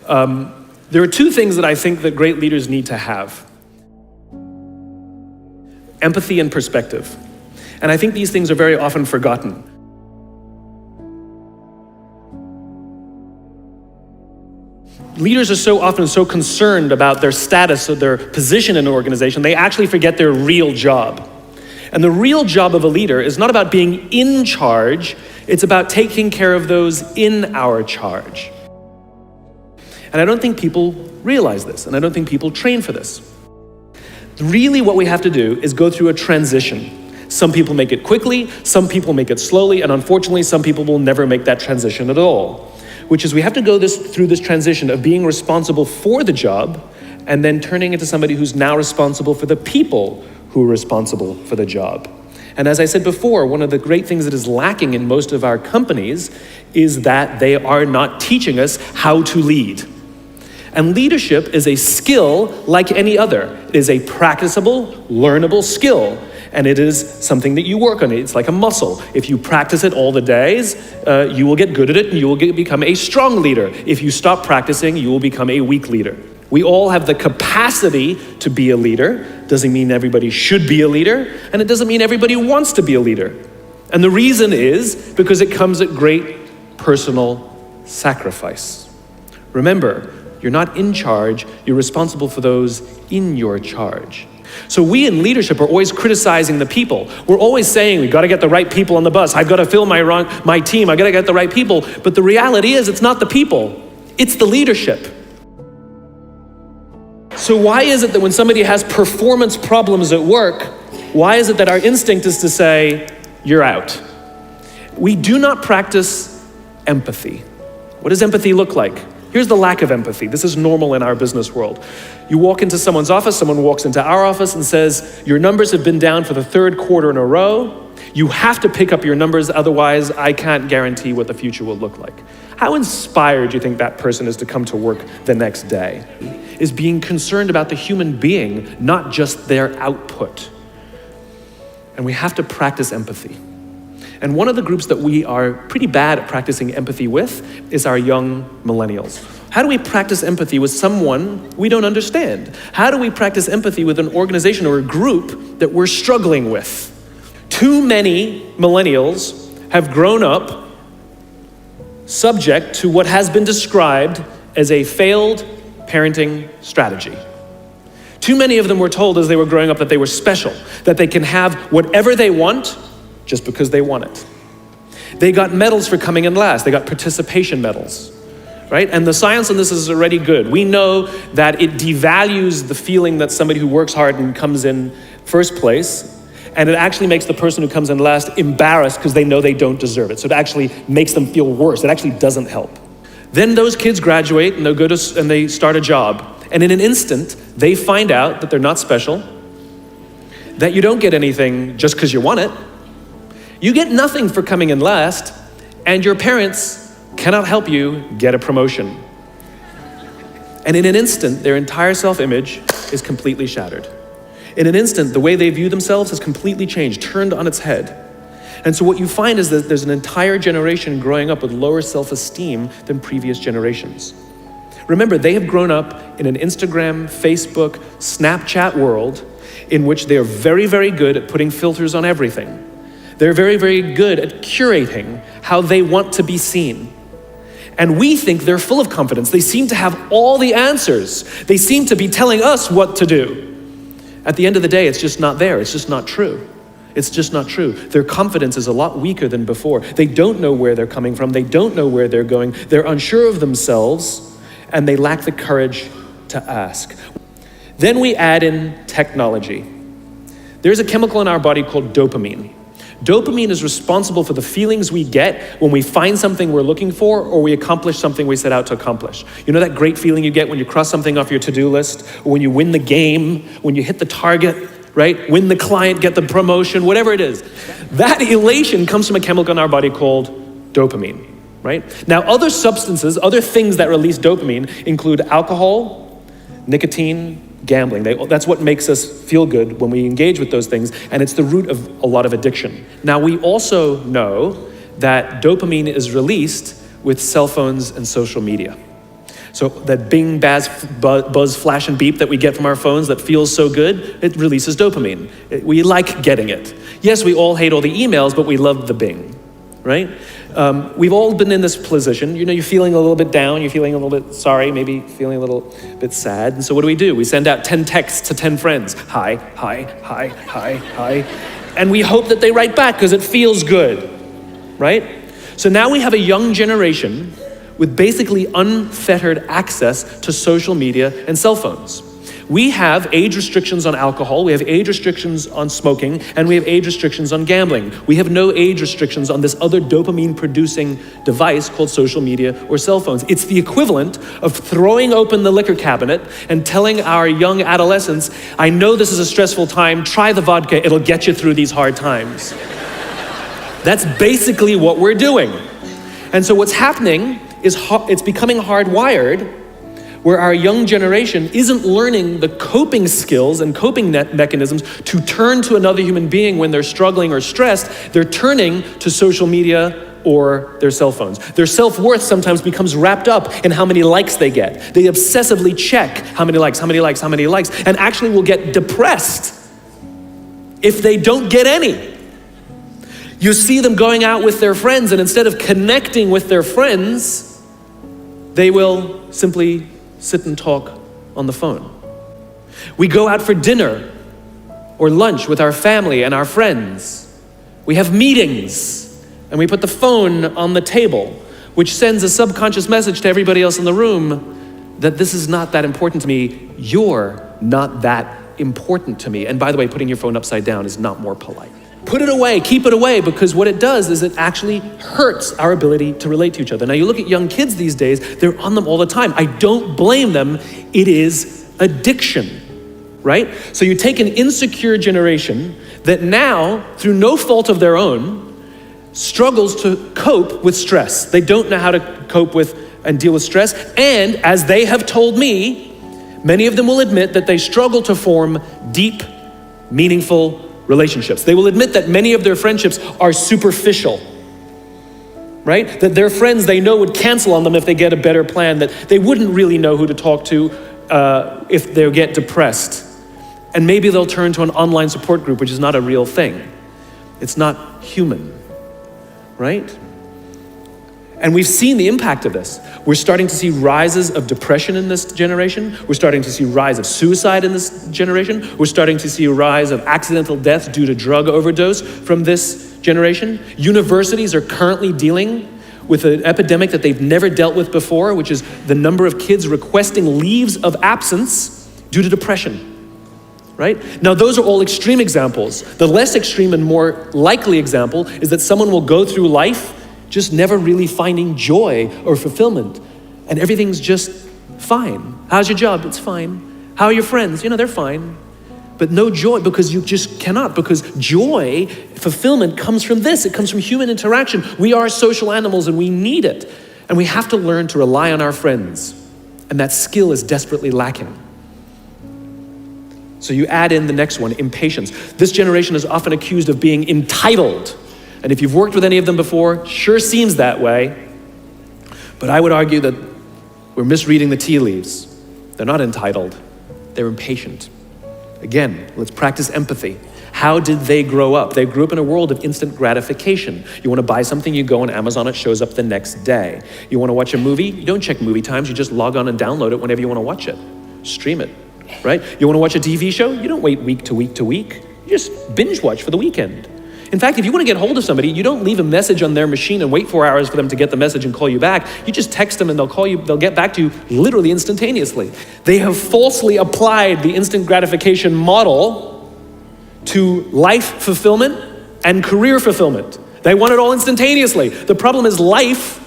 There are two things that I think that great leaders need to have: empathy and perspective. And I think these things are very often forgotten. Leaders are so often so concerned about their status or their position in an organization, they actually forget their real job. And the real job of a leader is not about being in charge, it's about taking care of those in our charge. And I don't think people realize this, and I don't think people train for this. Really what we have to do is go through a transition. Some people make it quickly, some people make it slowly, and unfortunately some people will never make that transition at all. Which is we have to go through this transition of being responsible for the job and then turning into somebody who's now responsible for the people who are responsible for the job. And as I said before, one of the great things that is lacking in most of our companies is that they are not teaching us how to lead. And leadership is a skill like any other. It is a practicable, learnable skill. And it is something that you work on. It's like a muscle. If you practice it all the days, you will get good at it and you will become a strong leader. If you stop practicing, you will become a weak leader. We all have the capacity to be a leader. Doesn't mean everybody should be a leader, and it doesn't mean everybody wants to be a leader. And the reason is because it comes at great personal sacrifice. Remember, you're not in charge, you're responsible for those in your charge. So we in leadership are always criticizing the people. We're always saying, we've got to get the right people on the bus. I've got to fill my team. I've got to get the right people. But the reality is it's not the people. It's the leadership. So why is it that when somebody has performance problems at work, why is it that our instinct is to say, you're out? We do not practice empathy. What does empathy look like? Here's the lack of empathy. This is normal in our business world. You walk into someone's office, someone walks into our office and says, your numbers have been down for the third quarter in a row. You have to pick up your numbers, otherwise I can't guarantee what the future will look like. How inspired do you think that person is to come to work the next day? Is being concerned about the human being, not just their output. And we have to practice empathy. And one of the groups that we are pretty bad at practicing empathy with is our young millennials. How do we practice empathy with someone we don't understand? How do we practice empathy with an organization or a group that we're struggling with? Too many millennials have grown up subject to what has been described as a failed parenting strategy. Too many of them were told as they were growing up that they were special, that they can have whatever they want just because they want it. They got medals for coming in last. They got participation medals, right? And the science on this is already good. We know that it devalues the feeling that somebody who works hard and comes in first place, and it actually makes the person who comes in last embarrassed because they know they don't deserve it. So it actually makes them feel worse. It actually doesn't help. Then those kids graduate and they start a job. And in an instant, they find out that they're not special, that you don't get anything just because you want it. You get nothing for coming in last, and your parents cannot help you get a promotion. And in an instant, their entire self-image is completely shattered. In an instant, the way they view themselves has completely changed, turned on its head. And so what you find is that there's an entire generation growing up with lower self-esteem than previous generations. Remember, they have grown up in an Instagram, Facebook, Snapchat world in which they are very, very good at putting filters on everything. They're very, very good at curating how they want to be seen. And we think they're full of confidence. They seem to have all the answers. They seem to be telling us what to do. At the end of the day, it's just not there. It's just not true. It's just not true. Their confidence is a lot weaker than before. They don't know where they're coming from. They don't know where they're going. They're unsure of themselves, and they lack the courage to ask. Then we add in technology. There's a chemical in our body called dopamine. Dopamine is responsible for the feelings we get when we find something we're looking for or we accomplish something we set out to accomplish. You know that great feeling you get when you cross something off your to-do list, or when you win the game, when you hit the target, right? Win the client, get the promotion, whatever it is. That elation comes from a chemical in our body called dopamine, right? Now, other substances, other things that release dopamine include alcohol, nicotine, gambling. That's what makes us feel good when we engage with those things, and it's the root of a lot of addiction. Now, we also know that dopamine is released with cell phones and social media. So that bing, buzz, flash, and beep that we get from our phones that feels so good, it releases dopamine. We like getting it. Yes, we all hate all the emails, but we love the bing, right? We've all been in this position. You're feeling a little bit down, you're feeling a little bit sorry, maybe feeling a little bit sad. And so what do? We send out 10 texts to 10 friends. Hi, hi, hi, hi, hi. And we hope that they write back because it feels good, right? So now we have a young generation with basically unfettered access to social media and cell phones. We have age restrictions on alcohol, we have age restrictions on smoking, and we have age restrictions on gambling. We have no age restrictions on this other dopamine-producing device called social media or cell phones. It's the equivalent of throwing open the liquor cabinet and telling our young adolescents, I know this is a stressful time, try the vodka, it'll get you through these hard times. That's basically what we're doing. And so what's happening is it's becoming hardwired, where our young generation isn't learning the coping skills and coping mechanisms to turn to another human being when they're struggling or stressed. They're turning to social media or their cell phones. Their self-worth sometimes becomes wrapped up in how many likes they get. They obsessively check how many likes, and actually will get depressed if they don't get any. You see them going out with their friends, and instead of connecting with their friends, they will simply sit and talk on the phone. We go out for dinner or lunch with our family and our friends. We have meetings, and we put the phone on the table, which sends a subconscious message to everybody else in the room that this is not that important to me. You're not that important to me. And by the way, putting your phone upside down is not more polite. Put it away, keep it away, because what it does is it actually hurts our ability to relate to each other. Now you look at young kids these days, they're on them all the time. I don't blame them, it is addiction, right? So you take an insecure generation that now, through no fault of their own, struggles to cope with stress. They don't know how to cope with and deal with stress, and as they have told me, many of them will admit that they struggle to form deep, meaningful relationships. They will admit that many of their friendships are superficial, right? That their friends they know would cancel on them if they get a better plan, that they wouldn't really know who to talk to if they get depressed. And maybe they'll turn to an online support group, which is not a real thing. It's not human, right? And we've seen the impact of this. We're starting to see rises of depression in this generation. We're starting to see a rise of suicide in this generation. We're starting to see a rise of accidental deaths due to drug overdose from this generation. Universities are currently dealing with an epidemic that they've never dealt with before, which is the number of kids requesting leaves of absence due to depression, right? Now, those are all extreme examples. The less extreme and more likely example is that someone will go through life just never really finding joy or fulfillment. And everything's just fine. How's your job? It's fine. How are your friends? They're fine. But no joy, because you just cannot, because joy, fulfillment comes from this. It comes from human interaction. We are social animals and we need it. And we have to learn to rely on our friends. And that skill is desperately lacking. So you add in the next one, impatience. This generation is often accused of being entitled. And if you've worked with any of them before, sure seems that way. But I would argue that we're misreading the tea leaves. They're not entitled, they're impatient. Again, let's practice empathy. How did they grow up? They grew up in a world of instant gratification. You want to buy something, you go on Amazon, it shows up the next day. You want to watch a movie, you don't check movie times, you just log on and download it whenever you want to watch it. Stream it, right? You want to watch a TV show, you don't wait week to week to week. You just binge watch for the weekend. In fact, if you want to get hold of somebody, you don't leave a message on their machine and wait 4 hours for them to get the message and call you back. You just text them and they'll call you, they'll get back to you literally instantaneously. They have falsely applied the instant gratification model to life fulfillment and career fulfillment. They want it all instantaneously. The problem is life,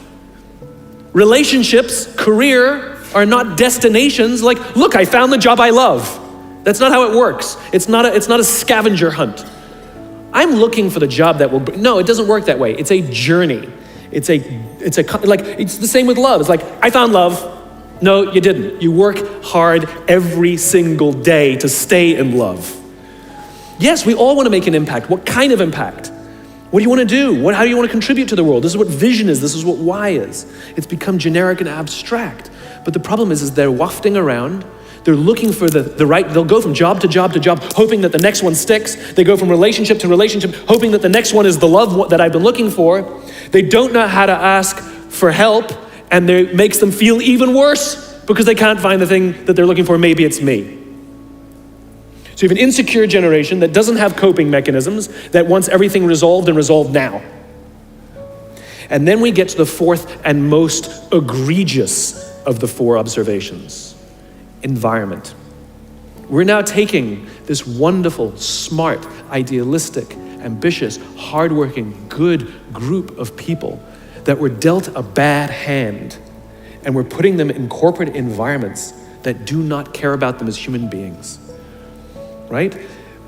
relationships, career are not destinations. Like, look, I found the job I love. That's not how it works. It's not a scavenger hunt. I'm looking for the job that will, no, it doesn't work that way. It's a journey. It's the same with love. It's like, I found love. No, you didn't. You work hard every single day to stay in love. Yes, we all want to make an impact. What kind of impact? What do you want to do? How do you want to contribute to the world? This is what vision is. This is what why is. It's become generic and abstract. But the problem is they're wafting around. They're looking for the right, they'll go from job to job to job, hoping that the next one sticks. They go from relationship to relationship, hoping that the next one is the love that I've been looking for. They don't know how to ask for help, and it makes them feel even worse because they can't find the thing that they're looking for. Maybe it's me. So you have an insecure generation that doesn't have coping mechanisms, that wants everything resolved and resolved now. And then we get to the fourth and most egregious of the four observations: environment. We're now taking this wonderful, smart, idealistic, ambitious, hardworking, good group of people that were dealt a bad hand, and we're putting them in corporate environments that do not care about them as human beings, right?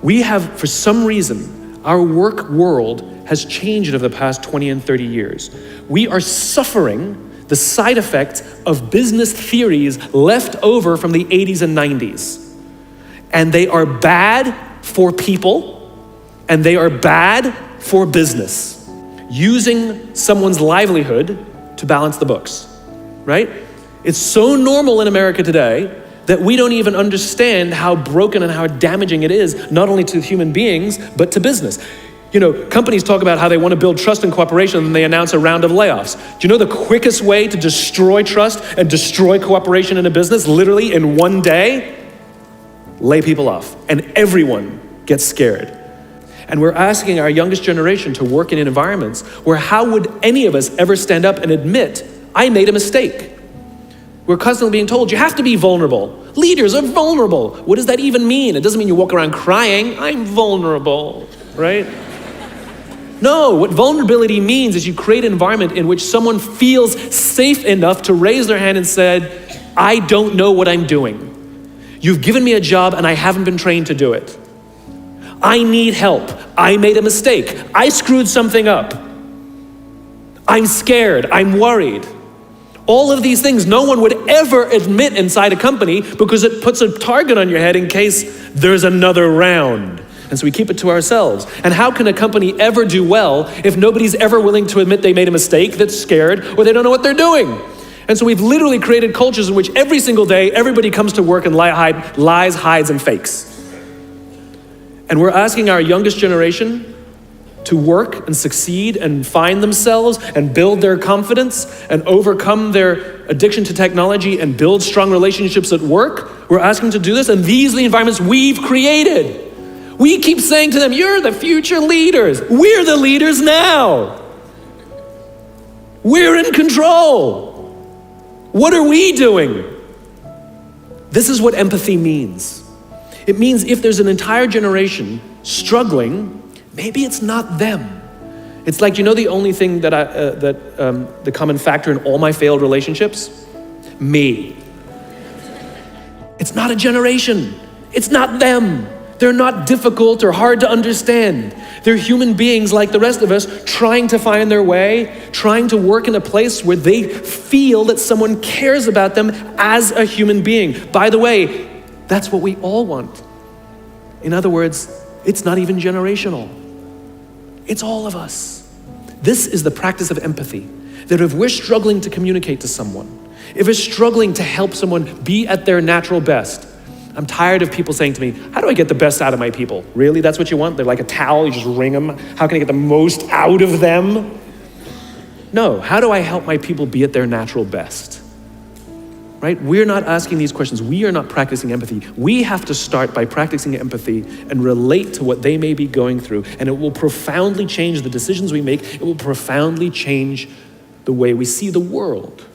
We have, for some reason, our work world has changed over the past 20 and 30 years. We are suffering the side effects of business theories left over from the 80s and 90s. And they are bad for people, and they are bad for business. Using someone's livelihood to balance the books, right? It's so normal in America today that we don't even understand how broken and how damaging it is, not only to human beings, but to business. You know, companies talk about how they want to build trust and cooperation, and they announce a round of layoffs. Do you know the quickest way to destroy trust and destroy cooperation in a business, literally in one day? Lay people off, and everyone gets scared. And we're asking our youngest generation to work in environments where how would any of us ever stand up and admit, I made a mistake? We're constantly being told, you have to be vulnerable. Leaders are vulnerable. What does that even mean? It doesn't mean you walk around crying, I'm vulnerable, right? No, what vulnerability means is you create an environment in which someone feels safe enough to raise their hand and said, I don't know what I'm doing. You've given me a job and I haven't been trained to do it. I need help. I made a mistake. I screwed something up. I'm scared. I'm worried. All of these things no one would ever admit inside a company because it puts a target on your head in case there's another round. And so we keep it to ourselves. And how can a company ever do well if nobody's ever willing to admit they made a mistake, that's scared, or they don't know what they're doing? And so we've literally created cultures in which every single day, everybody comes to work and lies, hides, and fakes. And we're asking our youngest generation to work and succeed and find themselves and build their confidence and overcome their addiction to technology and build strong relationships at work. We're asking them to do this, and these are the environments we've created. We keep saying to them, you're the future leaders. We're the leaders now. We're in control. What are we doing? This is what empathy means. It means if there's an entire generation struggling, maybe it's not them. It's like, you know, the only thing that the common factor in all my failed relationships? Me. It's not a generation. It's not them. They're not difficult or hard to understand. They're human beings like the rest of us, trying to find their way, trying to work in a place where they feel that someone cares about them as a human being. By the way, that's what we all want. In other words, it's not even generational. It's all of us. This is the practice of empathy. That if we're struggling to communicate to someone, if we're struggling to help someone be at their natural best, I'm tired of people saying to me, how do I get the best out of my people? Really, that's what you want? They're like a towel, you just wring them. How can I get the most out of them? No, how do I help my people be at their natural best? Right? We're not asking these questions. We are not practicing empathy. We have to start by practicing empathy and relate to what they may be going through. And it will profoundly change the decisions we make. It will profoundly change the way we see the world.